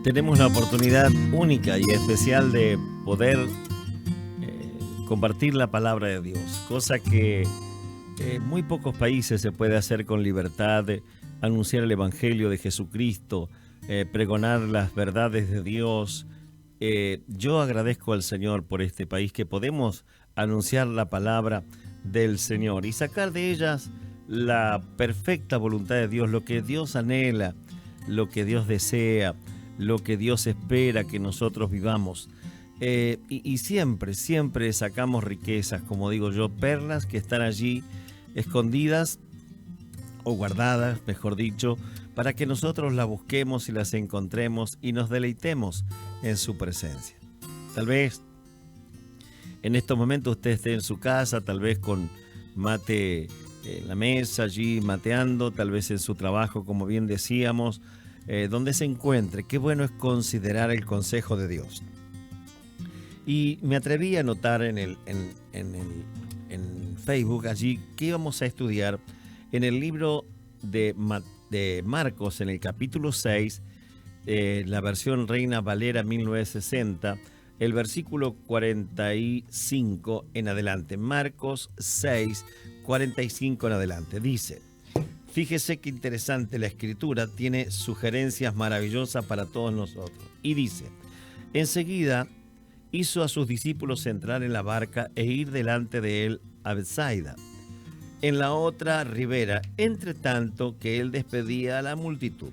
Tenemos la oportunidad única y especial de poder compartir la palabra de Dios, cosa que muy pocos países se puede hacer con libertad, anunciar el Evangelio de Jesucristo, pregonar las verdades de Dios. Yo agradezco al Señor por este país que podemos anunciar la palabra del Señor y sacar de ellas la perfecta voluntad de Dios, lo que Dios anhela, lo que Dios desea, lo que Dios espera que nosotros vivamos. Y siempre sacamos riquezas, como digo yo, perlas que están allí escondidas o guardadas, mejor dicho, para que nosotros las busquemos y las encontremos y nos deleitemos en su presencia. Tal vez en estos momentos usted esté en su casa, tal vez con mate en la mesa, allí mateando, tal vez en su trabajo, como bien decíamos, donde se encuentre. Qué bueno es considerar el consejo de Dios. Y me atreví a notar en Facebook allí que íbamos a estudiar en el libro de Marcos, en el capítulo 6, la versión Reina Valera 1960, el versículo 45 en adelante. Marcos 6, 45 en adelante. Dice: fíjese qué interesante la escritura, tiene sugerencias maravillosas para todos nosotros. Y dice: enseguida hizo a sus discípulos entrar en la barca e ir delante de él a Betsaida, en la otra ribera, entre tanto que él despedía a la multitud.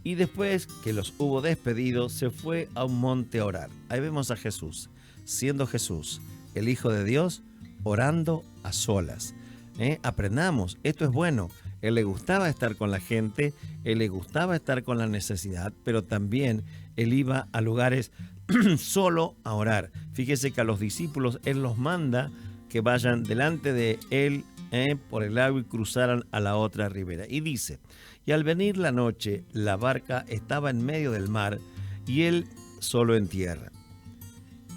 Y después que los hubo despedido, se fue a un monte a orar. Ahí vemos a Jesús, siendo Jesús, el Hijo de Dios, orando a solas. Aprendamos, esto es bueno. Él le gustaba estar con la gente, él le gustaba estar con la necesidad, pero también él iba a lugares solo a orar. Fíjese que a los discípulos él los manda que vayan delante de él por el lago y cruzaran a la otra ribera. Y dice: y al venir la noche, la barca estaba en medio del mar y él solo en tierra.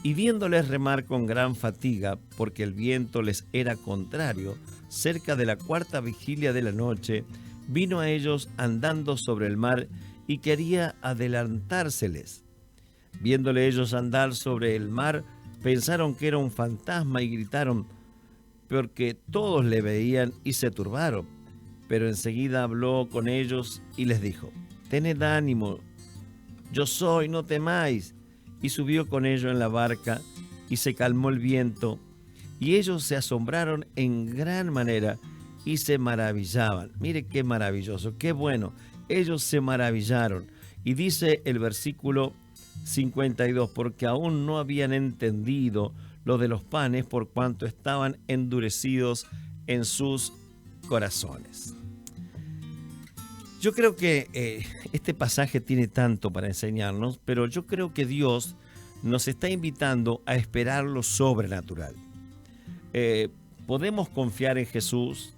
Y viéndoles remar con gran fatiga, porque el viento les era contrario, cerca de la cuarta vigilia de la noche, vino a ellos andando sobre el mar y quería adelantárseles. Viéndole ellos andar sobre el mar, pensaron que era un fantasma y gritaron, porque todos le veían y se turbaron. Pero enseguida habló con ellos y les dijo: tened ánimo, yo soy, no temáis. Y subió con ellos en la barca y se calmó el viento. Y ellos se asombraron en gran manera y se maravillaban. Mire qué maravilloso, qué bueno. Ellos se maravillaron. Y dice el versículo 52, porque aún no habían entendido lo de los panes por cuanto estaban endurecidos en sus corazones. Yo creo que este pasaje tiene tanto para enseñarnos, pero yo creo que Dios nos está invitando a esperar lo sobrenatural. Podemos confiar en Jesús,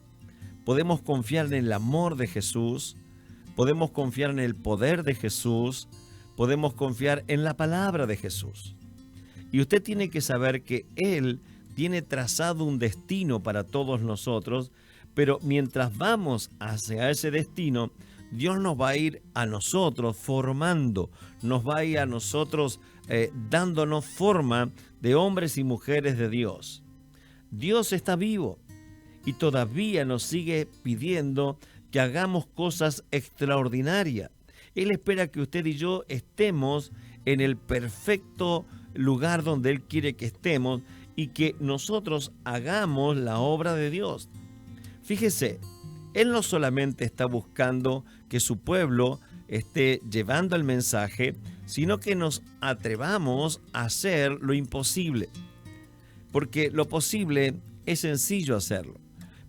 podemos confiar en el amor de Jesús, podemos confiar en el poder de Jesús, podemos confiar en la palabra de Jesús. Y usted tiene que saber que Él tiene trazado un destino para todos nosotros, pero mientras vamos hacia ese destino, Dios nos va a ir a nosotros formando, nos va a ir a nosotros dándonos forma de hombres y mujeres de Dios. Dios está vivo y todavía nos sigue pidiendo que hagamos cosas extraordinarias. Él espera que usted y yo estemos en el perfecto lugar donde Él quiere que estemos y que nosotros hagamos la obra de Dios. Fíjese, Él no solamente está buscando que su pueblo esté llevando el mensaje, sino que nos atrevamos a hacer lo imposible. Porque lo posible es sencillo hacerlo.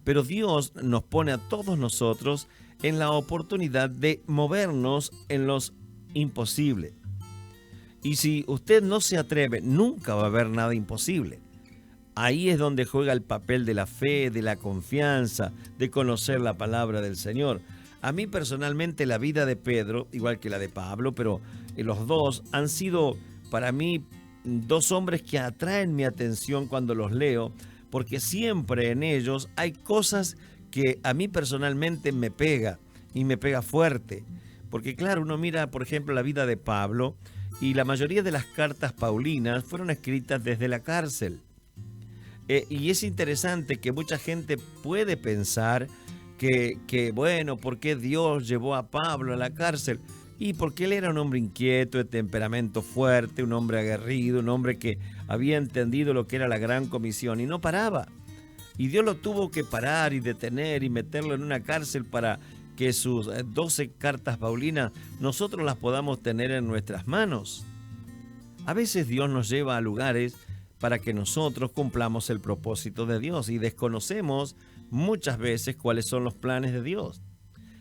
Pero Dios nos pone a todos nosotros en la oportunidad de movernos en los imposibles. Y si usted no se atreve, nunca va a haber nada imposible. Ahí es donde juega el papel de la fe, de la confianza, de conocer la palabra del Señor. A mí personalmente la vida de Pedro, igual que la de Pablo, pero los dos han sido para mí dos hombres que atraen mi atención cuando los leo, porque siempre en ellos hay cosas que a mí personalmente me pega y me pega fuerte. Porque claro, uno mira, por ejemplo, la vida de Pablo y la mayoría de las cartas paulinas fueron escritas desde la cárcel. Y es interesante que mucha gente puede pensar bueno, ¿por qué Dios llevó a Pablo a la cárcel? Y porque él era un hombre inquieto, de temperamento fuerte, un hombre aguerrido, un hombre que había entendido lo que era la gran comisión y no paraba. Y Dios lo tuvo que parar y detener y meterlo en una cárcel para que sus 12 cartas paulinas nosotros las podamos tener en nuestras manos. A veces Dios nos lleva a lugares para que nosotros cumplamos el propósito de Dios y desconocemos muchas veces cuáles son los planes de Dios.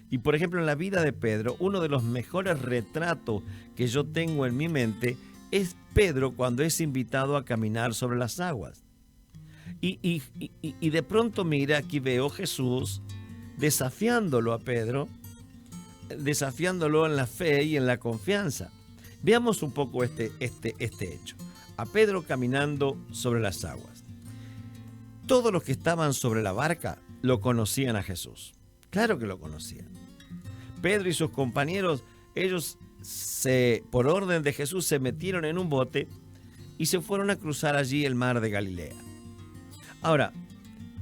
Y por ejemplo, en la vida de Pedro, uno de los mejores retratos que yo tengo en mi mente es Pedro cuando es invitado a caminar sobre las aguas. Y de pronto, mira, aquí veo Jesús desafiándolo a Pedro, desafiándolo en la fe y en la confianza. Veamos un poco este hecho. A Pedro caminando sobre las aguas. Todos los que estaban sobre la barca lo conocían a Jesús. Claro que lo conocían. Pedro y sus compañeros, ellos por orden de Jesús se metieron en un bote y se fueron a cruzar allí el mar de Galilea. Ahora,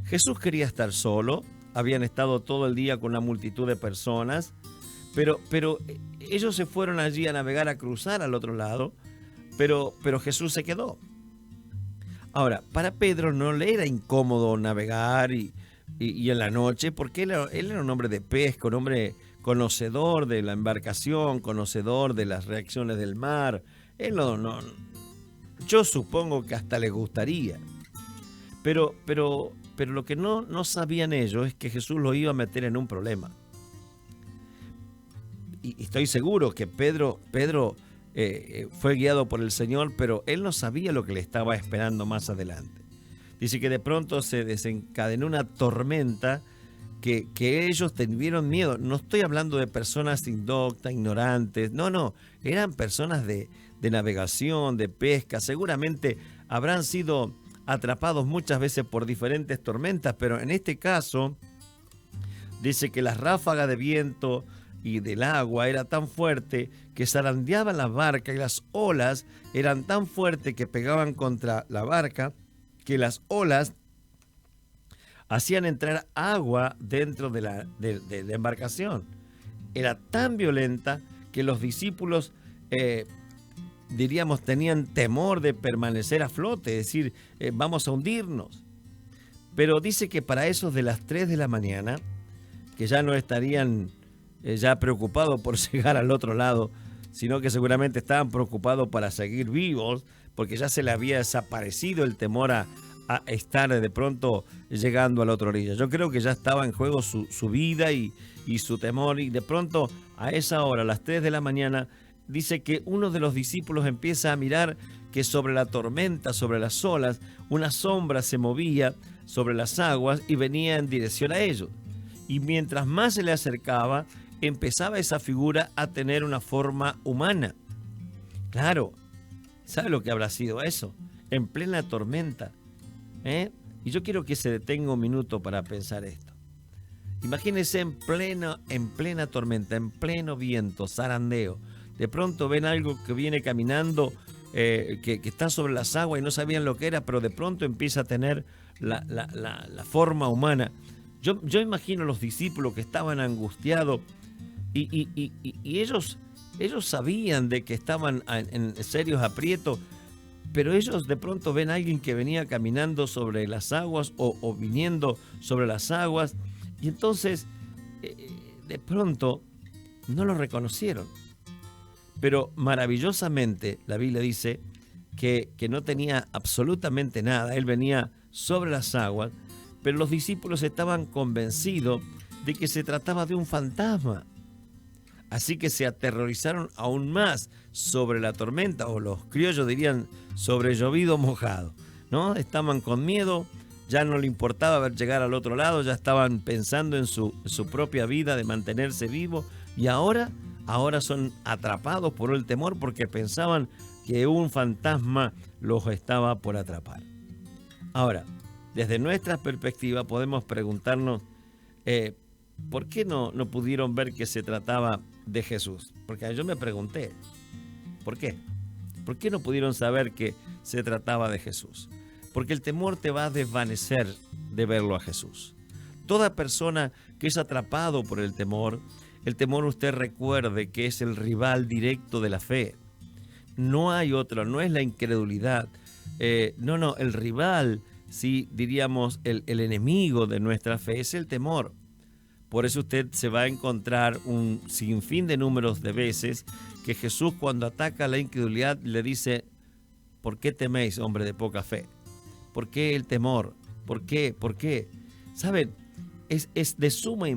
Jesús quería estar solo, habían estado todo el día con una multitud de personas, pero ellos se fueron allí a navegar, a cruzar al otro lado, pero Jesús se quedó. Ahora, para Pedro no le era incómodo navegar y en la noche, porque él era un hombre de pesca, un hombre conocedor de la embarcación, conocedor de las reacciones del mar. Él yo supongo que hasta le gustaría. Pero lo que no sabían ellos es que Jesús lo iba a meter en un problema. Y estoy seguro que Pedro fue guiado por el Señor, pero él no sabía lo que le estaba esperando más adelante. Dice que de pronto se desencadenó una tormenta que ellos tuvieron miedo. No estoy hablando de personas indoctas, ignorantes. No. Eran personas de navegación, de pesca. Seguramente habrán sido atrapados muchas veces por diferentes tormentas, pero en este caso dice que las ráfagas de viento y del agua era tan fuerte que zarandeaban la barca y las olas eran tan fuertes que pegaban contra la barca que las olas hacían entrar agua dentro de la embarcación. Era tan violenta que los discípulos, diríamos, tenían temor de permanecer a flote, es decir, vamos a hundirnos. Pero dice que para esos de las 3 de la mañana, que ya no estarían ya preocupados por llegar al otro lado, sino que seguramente estaban preocupados para seguir vivos, porque ya se le había desaparecido el temor a estar de pronto llegando a la otra orilla. Yo creo que ya estaba en juego su vida y su temor, y de pronto a esa hora, a las 3 de la mañana, dice que uno de los discípulos empieza a mirar que sobre la tormenta, sobre las olas, una sombra se movía sobre las aguas y venía en dirección a ellos. Y mientras más se le acercaba, empezaba esa figura a tener una forma humana. Claro, ¿sabe lo que habrá sido eso? En plena tormenta. Y yo quiero que se detenga un minuto para pensar esto. Imagínense en plena tormenta, en pleno viento, zarandeo. De pronto ven algo que viene caminando, que está sobre las aguas y no sabían lo que era, pero de pronto empieza a tener la forma humana. Yo imagino los discípulos que estaban angustiados y ellos sabían de que estaban en serios aprietos, pero ellos de pronto ven a alguien que venía caminando sobre las aguas o viniendo sobre las aguas, y entonces de pronto no lo reconocieron. Pero maravillosamente la Biblia dice que no tenía absolutamente nada. Él venía sobre las aguas, pero los discípulos estaban convencidos de que se trataba de un fantasma. Así que se aterrorizaron aún más sobre la tormenta, o los criollos dirían sobre llovido mojado, ¿no? Estaban con miedo, ya no le importaba ver llegar al otro lado, ya estaban pensando en su propia vida de mantenerse vivos, y ahora son atrapados por el temor porque pensaban que un fantasma los estaba por atrapar. Ahora, desde nuestra perspectiva podemos preguntarnos, ¿por qué no pudieron ver que se trataba de Jesús? Porque yo me pregunté, ¿por qué? ¿Por qué no pudieron saber que se trataba de Jesús? Porque el temor te va a desvanecer de verlo a Jesús. Toda persona que es atrapado por el temor usted recuerde que es el rival directo de la fe. No hay otro, no es la incredulidad. No, el rival, sí, diríamos, el enemigo de nuestra fe es el temor. Por eso usted se va a encontrar un sinfín de números de veces que Jesús, cuando ataca la incredulidad, le dice: ¿por qué teméis, hombre de poca fe? ¿Por qué el temor? ¿Por qué? ¿Por qué? ¿Saben? Es de suma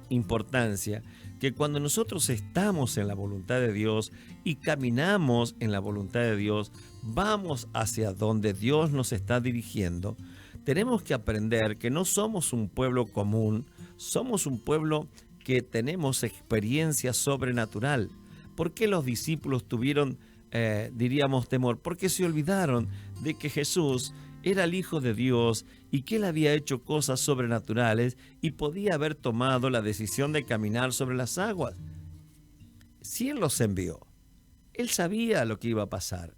importancia que cuando nosotros estamos en la voluntad de Dios y caminamos en la voluntad de Dios, vamos hacia donde Dios nos está dirigiendo, tenemos que aprender que no somos un pueblo común, somos un pueblo que tenemos experiencia sobrenatural. ¿Por qué los discípulos tuvieron, diríamos, temor? Porque se olvidaron de que Jesús era el Hijo de Dios y que Él había hecho cosas sobrenaturales y podía haber tomado la decisión de caminar sobre las aguas. Si Él los envió, Él sabía lo que iba a pasar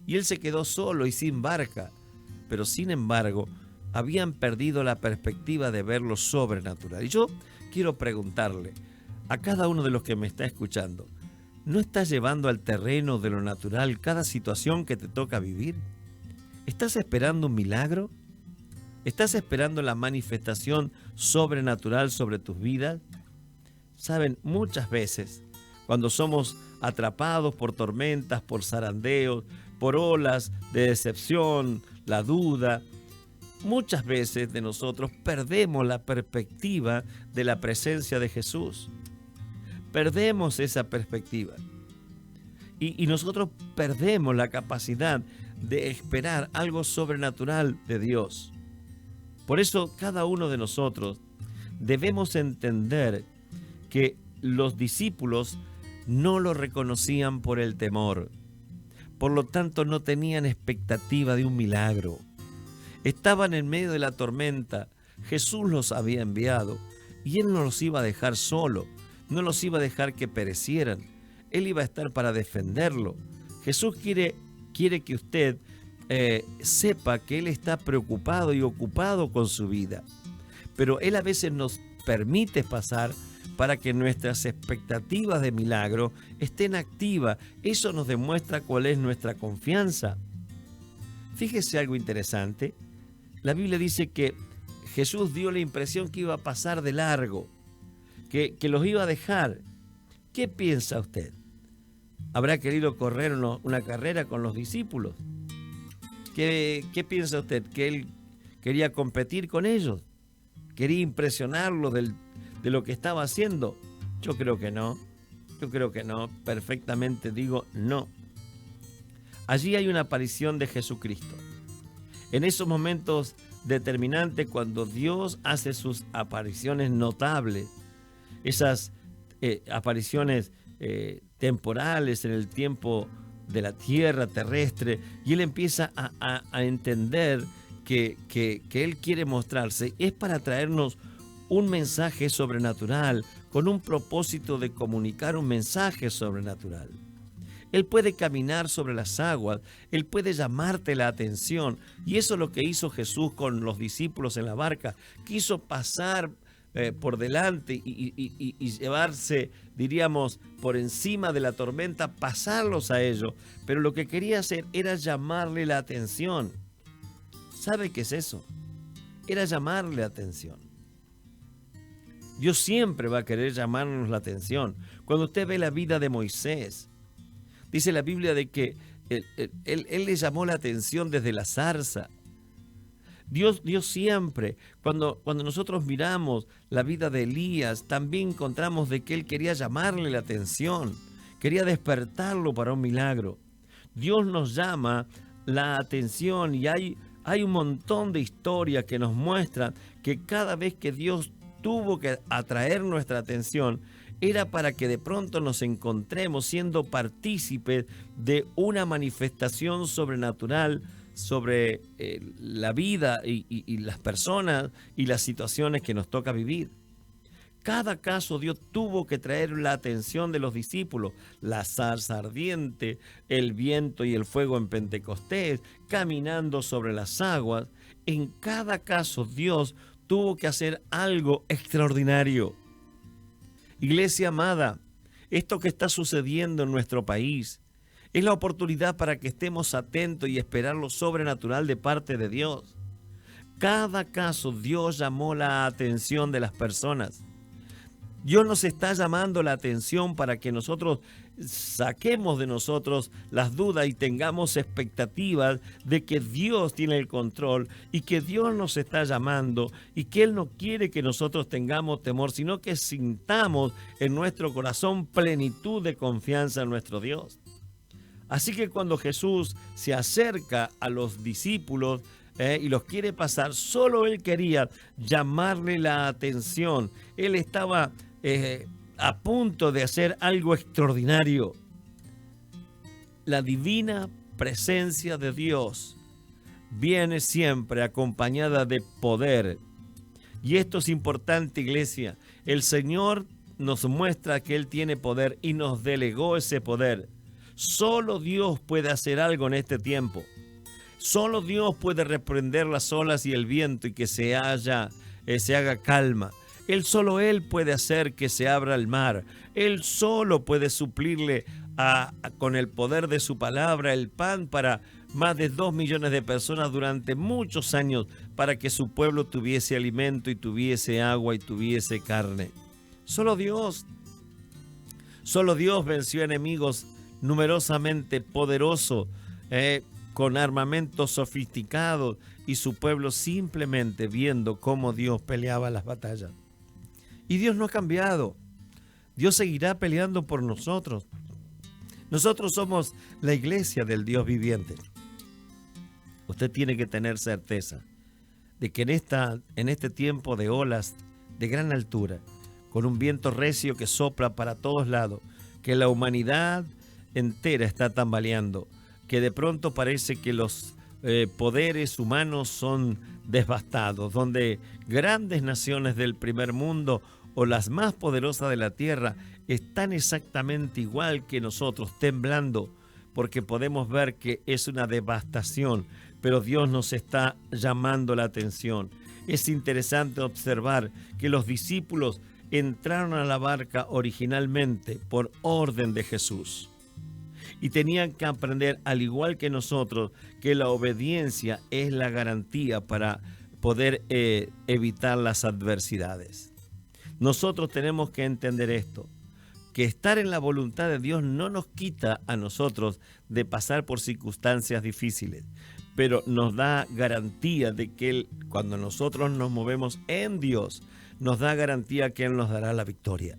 y Él se quedó solo y sin barca, pero sin embargo habían perdido la perspectiva de ver lo sobrenatural. Y yo quiero preguntarle a cada uno de los que me está escuchando, ¿no estás llevando al terreno de lo natural cada situación que te toca vivir? ¿Estás esperando un milagro? ¿Estás esperando la manifestación sobrenatural sobre tus vidas? Saben, muchas veces, cuando somos atrapados por tormentas, por zarandeos, por olas de decepción, la duda, muchas veces de nosotros perdemos la perspectiva de la presencia de Jesús. Perdemos esa perspectiva. Y nosotros perdemos la capacidad de esperar algo sobrenatural de Dios. Por eso cada uno de nosotros debemos entender que los discípulos no lo reconocían por el temor. Por lo tanto, no tenían expectativa de un milagro. Estaban en medio de la tormenta. Jesús los había enviado y Él no los iba a dejar solo. No los iba a dejar que perecieran. Él iba a estar para defenderlo. Jesús quiere que usted sepa que Él está preocupado y ocupado con su vida. Pero Él a veces nos permite pasar para que nuestras expectativas de milagro estén activas. Eso nos demuestra cuál es nuestra confianza. Fíjese algo interesante. La Biblia dice que Jesús dio la impresión que iba a pasar de largo, que los iba a dejar. ¿Qué piensa usted? ¿Habrá querido correr una carrera con los discípulos? ¿Qué piensa usted? ¿Que Él quería competir con ellos? ¿Quería impresionarlos de lo que estaba haciendo? Yo creo que no. Yo creo que no. Perfectamente digo no. Allí hay una aparición de Jesucristo. En esos momentos determinantes, cuando Dios hace sus apariciones notables, esas apariciones temporales en el tiempo de la tierra terrestre, y Él empieza a entender que Él quiere mostrarse, es para traernos un mensaje sobrenatural, con un propósito de comunicar un mensaje sobrenatural. Él puede caminar sobre las aguas, Él puede llamarte la atención, y eso es lo que hizo Jesús con los discípulos en la barca. Quiso pasar por delante y llevarse, diríamos, por encima de la tormenta, pasarlos a ellos. Pero lo que quería hacer era llamarle la atención. ¿Sabe qué es eso? Era llamarle la atención. Dios siempre va a querer llamarnos la atención. Cuando usted ve la vida de Moisés, dice la Biblia de que él le llamó la atención desde la zarza. Dios siempre, cuando nosotros miramos la vida de Elías, también encontramos de que él quería llamarle la atención, quería despertarlo para un milagro. Dios nos llama la atención, y hay un montón de historias que nos muestran que cada vez que Dios tuvo que atraer nuestra atención, era para que de pronto nos encontremos siendo partícipes de una manifestación sobrenatural sobre la vida y las personas y las situaciones que nos toca vivir. cada caso Dios tuvo que traer la atención de los discípulos. La zarza ardiente, el viento y el fuego en Pentecostés, caminando sobre las aguas. En cada caso Dios tuvo que hacer algo extraordinario. Iglesia amada, esto que está sucediendo en nuestro país es la oportunidad para que estemos atentos y esperar lo sobrenatural de parte de Dios. Cada caso Dios llamó la atención de las personas. Dios nos está llamando la atención para que nosotros saquemos de nosotros las dudas y tengamos expectativas de que Dios tiene el control y que Dios nos está llamando y que Él no quiere que nosotros tengamos temor, sino que sintamos en nuestro corazón plenitud de confianza en nuestro Dios. Así que cuando Jesús se acerca a los discípulos y los quiere pasar, solo Él quería llamarle la atención. Él estaba a punto de hacer algo extraordinario. La divina presencia de Dios viene siempre acompañada de poder. Y esto es importante, iglesia. El Señor nos muestra que Él tiene poder y nos delegó ese poder. Solo Dios puede hacer algo en este tiempo. Solo Dios puede reprender las olas y el viento y que se haga calma. Solo Él puede hacer que se abra el mar. Él solo puede suplirle con el poder de su palabra el pan para más de 2 millones de personas durante muchos años, para que su pueblo tuviese alimento y tuviese agua y tuviese carne. Solo Dios venció enemigos numerosamente poderosos, con armamentos sofisticados, y su pueblo simplemente viendo cómo Dios peleaba las batallas. Y Dios no ha cambiado. Dios seguirá peleando por nosotros. Nosotros somos la iglesia del Dios viviente. Usted tiene que tener certeza de que en este tiempo de olas de gran altura, con un viento recio que sopla para todos lados, que la humanidad entera está tambaleando, que de pronto parece que los poderes humanos son devastados, donde grandes naciones del primer mundo o las más poderosas de la tierra están exactamente igual que nosotros, temblando, porque podemos ver que es una devastación, pero Dios nos está llamando la atención. Es interesante observar que los discípulos entraron a la barca originalmente por orden de Jesús. Y tenían que aprender, al igual que nosotros, que la obediencia es la garantía para poder evitar las adversidades. Nosotros tenemos que entender esto, que estar en la voluntad de Dios no nos quita a nosotros de pasar por circunstancias difíciles, pero nos da garantía de que cuando nosotros nos movemos en Dios, nos da garantía que Él nos dará la victoria.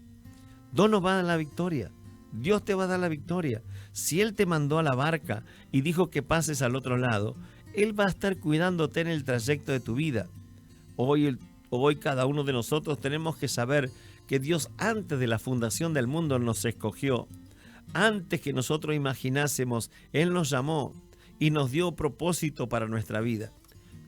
Dios nos va a dar la victoria. Dios te va a dar la victoria. Si Él te mandó a la barca y dijo que pases al otro lado, Él va a estar cuidándote en el trayecto de tu vida. Hoy cada uno de nosotros tenemos que saber que Dios, antes de la fundación del mundo, nos escogió. Antes que nosotros imaginásemos, Él nos llamó y nos dio propósito para nuestra vida.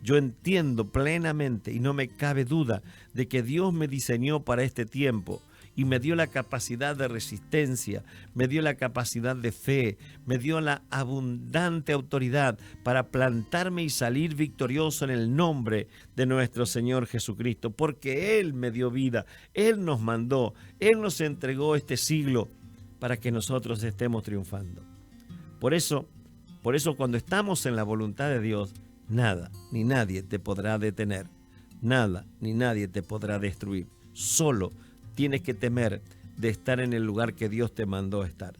Yo entiendo plenamente y no me cabe duda de que Dios me diseñó para este tiempo y me dio la capacidad de resistencia, me dio la capacidad de fe, me dio la abundante autoridad para plantarme y salir victorioso en el nombre de nuestro Señor Jesucristo, porque Él me dio vida, Él nos mandó, Él nos entregó este siglo para que nosotros estemos triunfando. Por eso cuando estamos en la voluntad de Dios, nada ni nadie te podrá detener, nada ni nadie te podrá destruir. Solo tienes que temer de estar en el lugar que Dios te mandó estar.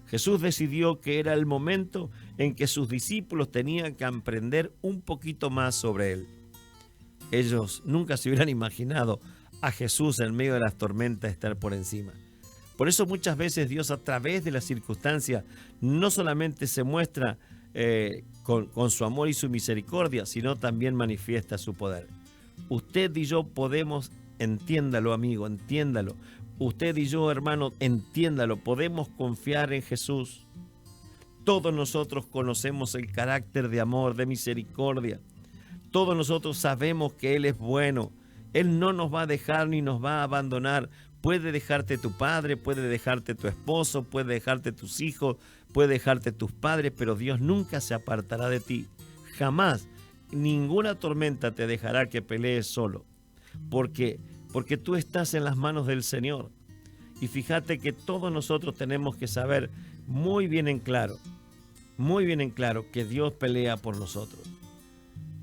Jesús decidió que era el momento en que sus discípulos tenían que aprender un poquito más sobre Él. Ellos nunca se hubieran imaginado a Jesús en medio de las tormentas estar por encima. Por eso muchas veces Dios, a través de las circunstancias, no solamente se muestra con su amor y su misericordia, sino también manifiesta su poder. Usted y yo podemos, entiéndalo amigo, entiéndalo. Usted y yo, hermano, entiéndalo. Podemos confiar en Jesús. Todos nosotros conocemos el carácter de amor, de misericordia. Todos nosotros sabemos que Él es bueno. Él no nos va a dejar ni nos va a abandonar Puede dejarte tu padre, puede dejarte tu esposo, puede dejarte tus hijos, puede dejarte tus padres, pero Dios nunca se apartará de ti. Jamás. Ninguna tormenta te dejará que pelees solo. Porque tú estás en las manos del Señor. Y fíjate que todos nosotros tenemos que saber muy bien en claro, que Dios pelea por nosotros.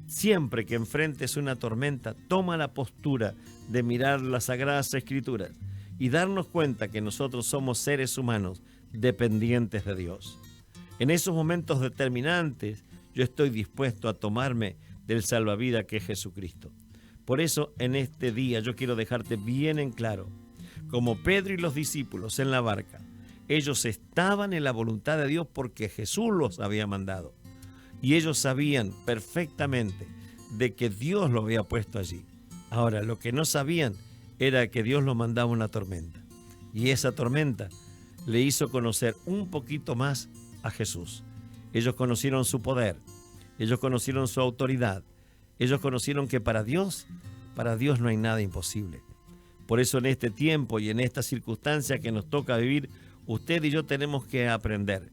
Siempre que enfrentes una tormenta, toma la postura de mirar las Sagradas Escrituras y darnos cuenta que nosotros somos seres humanos dependientes de Dios. En esos momentos determinantes, yo estoy dispuesto a tomarme del salvavidas que es Jesucristo. Por eso, en este día, yo quiero dejarte bien en claro, como Pedro y los discípulos en la barca, ellos estaban en la voluntad de Dios porque Jesús los había mandado. Y ellos sabían perfectamente de que Dios lo había puesto allí. Ahora, lo que no sabían era que Dios lo mandaba una tormenta. Y esa tormenta le hizo conocer un poquito más a Jesús. Ellos conocieron su poder, ellos conocieron su autoridad, ellos conocieron que para Dios no hay nada imposible. Por eso en este tiempo y en esta circunstancia que nos toca vivir, usted y yo tenemos que aprender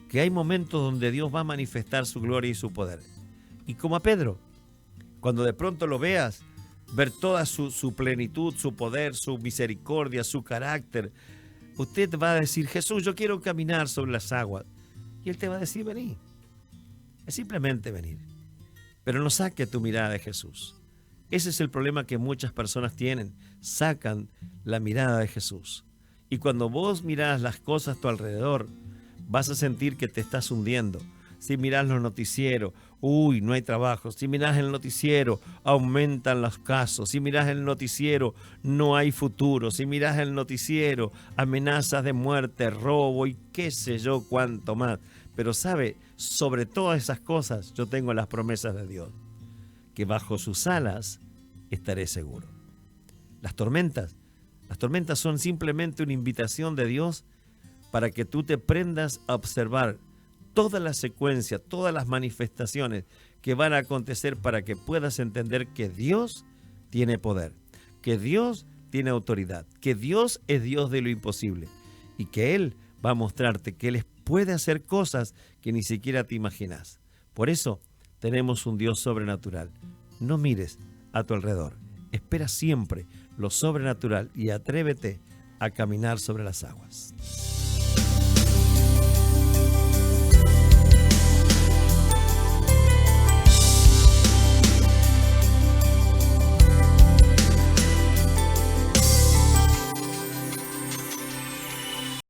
que hay momentos donde Dios va a manifestar su gloria y su poder. Y como a Pedro, cuando de pronto lo veas, ver toda su plenitud, su poder, su misericordia, su carácter, usted va a decir, Jesús, yo quiero caminar sobre las aguas. Y Él te va a decir, vení. Es simplemente venir. Pero no saque tu mirada de Jesús. Ese es el problema que muchas personas tienen. Sacan la mirada de Jesús. Y cuando vos mirás las cosas a tu alrededor, vas a sentir que te estás hundiendo. Si mirás los noticieros, no hay trabajo. Si mirás el noticiero, aumentan los casos. Si mirás el noticiero, no hay futuro. Si mirás el noticiero, amenazas de muerte, robo y qué sé yo cuánto más. Pero sabe, sobre todas esas cosas yo tengo las promesas de Dios, que bajo sus alas estaré seguro. Las tormentas son simplemente una invitación de Dios para que tú te prendas a observar toda la secuencia, todas las manifestaciones que van a acontecer para que puedas entender que Dios tiene poder, que Dios tiene autoridad, que Dios es Dios de lo imposible y que Él va a mostrarte que Él puede hacer cosas que ni siquiera te imaginas. Por eso tenemos un Dios sobrenatural. No mires a tu alrededor, espera siempre lo sobrenatural y atrévete a caminar sobre las aguas.